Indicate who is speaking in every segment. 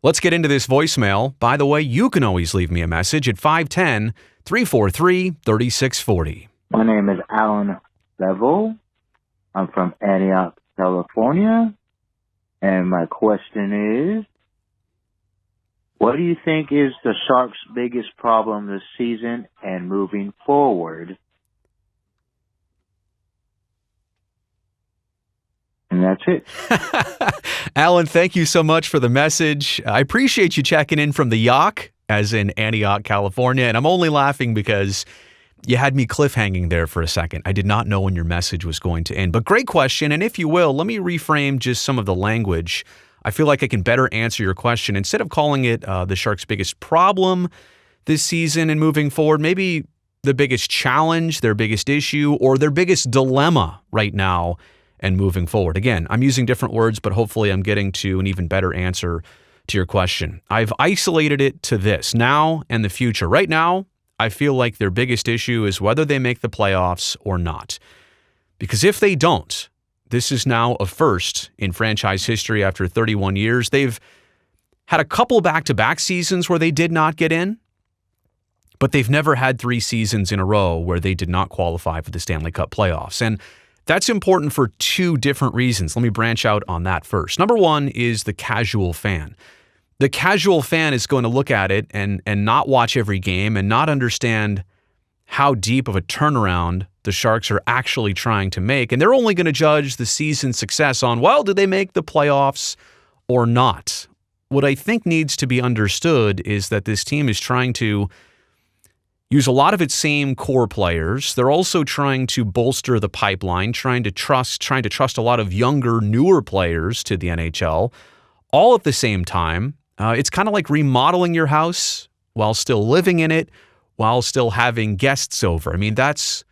Speaker 1: Let's get into this voicemail. By the way, you can always leave me a message at 510-343-3640.
Speaker 2: My name is Alan Bevel. I'm from Antioch, California. And my question is, what do you think is the Sharks' biggest problem this season and moving forward? And that's it.
Speaker 1: Alan, thank you so much for the message. I appreciate you checking in from the Yock, as in Antioch, California. And I'm only laughing because you had me cliffhanging there for a second. I did not know when your message was going to end. But great question. And if you will, let me reframe just some of the language. I feel like I can better answer your question. Instead of calling it the Sharks' biggest problem this season and moving forward, maybe the biggest challenge, their biggest issue, or their biggest dilemma right now and moving forward. Again, I'm using different words, but hopefully I'm getting to an even better answer to your question. I've isolated it to this, now and the future. Right now, I feel like their biggest issue is whether they make the playoffs or not. Because if they don't, this is now a first in franchise history after 31 years. They've had a couple back-to-back seasons where they did not get in, but they've never had 3 seasons in a row where they did not qualify for the Stanley Cup playoffs. And that's important for 2 different reasons. Let me branch out on that first. Number 1 is the casual fan. The casual fan is going to look at it and not watch every game and not understand how deep of a turnaround the Sharks are actually trying to make. And they're only going to judge the season's success on, well, did they make the playoffs or not? What I think needs to be understood is that this team is trying to use a lot of its same core players. They're also trying to bolster the pipeline, trying to trust a lot of younger, newer players to the NHL, all at the same time. It's kind of like remodeling your house while still living in it, while still having guests over. I mean, that's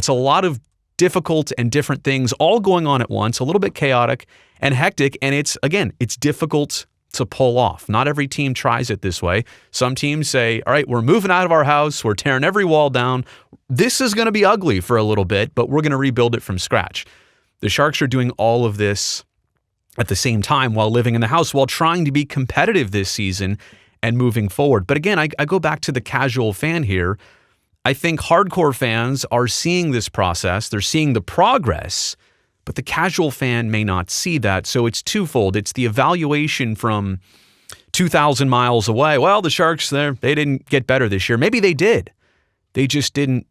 Speaker 1: a lot of difficult and different things all going on at once, a little bit chaotic and hectic, and it's difficult to pull off. Not every team tries it this way. Some teams say, all right, we're moving out of our house, we're tearing every wall down. This is going to be ugly for a little bit, but we're going to rebuild it from scratch. The Sharks are doing all of this at the same time while living in the house, while trying to be competitive this season and moving forward. But again, I go back to the casual fan here. I think hardcore fans are seeing this process. They're seeing the progress, but the casual fan may not see that. So it's twofold. It's the evaluation from 2,000 miles away. Well, the Sharks, they didn't get better this year. Maybe they did. They just didn't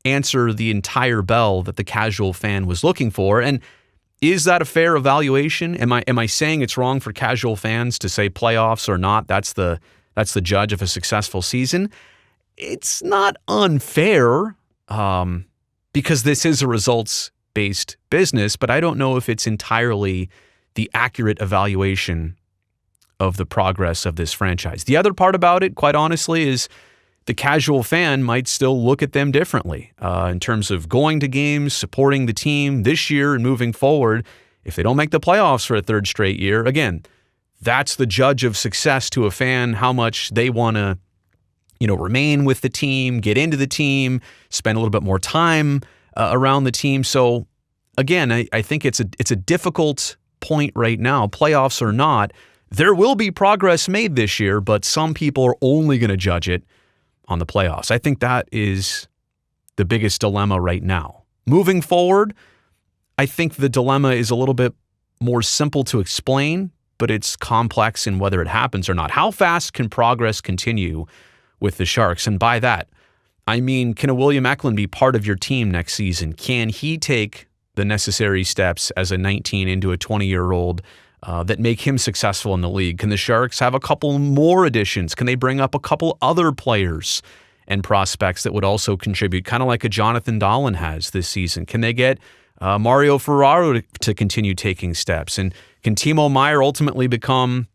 Speaker 1: answer the entire bell that the casual fan was looking for. And is that a fair evaluation? Am I saying it's wrong for casual fans to say playoffs or not? That's the judge of a successful season. It's not unfair because this is a results-based business, but I don't know if it's entirely the accurate evaluation of the progress of this franchise. The other part about it, quite honestly, is the casual fan might still look at them differently in terms of going to games, supporting the team this year and moving forward. If they don't make the playoffs for a 3rd straight year, again, that's the judge of success to a fan, how much they want to remain with the team, get into the team, spend a little bit more time around the team. So again, I think it's a difficult point right now, playoffs or not. There will be progress made this year, but some people are only going to judge it on the playoffs. I think that is the biggest dilemma right now. Moving forward, I think the dilemma is a little bit more simple to explain, but it's complex in whether it happens or not. How fast can progress continue with the Sharks? And by that, I mean, can a William Eklund be part of your team next season? Can he take the necessary steps as a 19 into a 20-year-old that make him successful in the league? Can the Sharks have a couple more additions? Can they bring up a couple other players and prospects that would also contribute, kind of like a Jonathan Dahlen has this season? Can they get Mario Ferraro to continue taking steps? And can Timo Meier ultimately become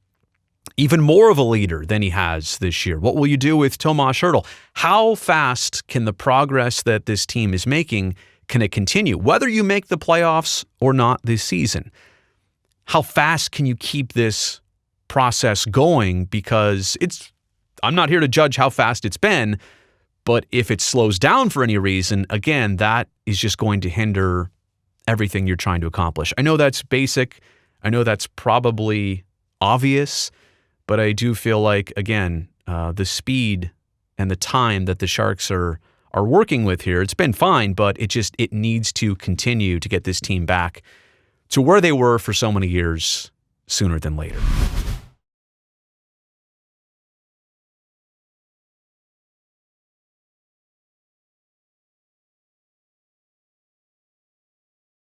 Speaker 1: even more of a leader than he has this year? What will you do with Tomas Hertl? How fast can the progress that this team is making, can it continue? Whether you make the playoffs or not this season, how fast can you keep this process going? Because I'm not here to judge how fast it's been, but if it slows down for any reason, again, that is just going to hinder everything you're trying to accomplish. I know that's basic. I know that's probably obvious, But I do feel like, again, the speed and the time that the Sharks are working with here, it's been fine, but it needs to continue to get this team back to where they were for so many years sooner than later.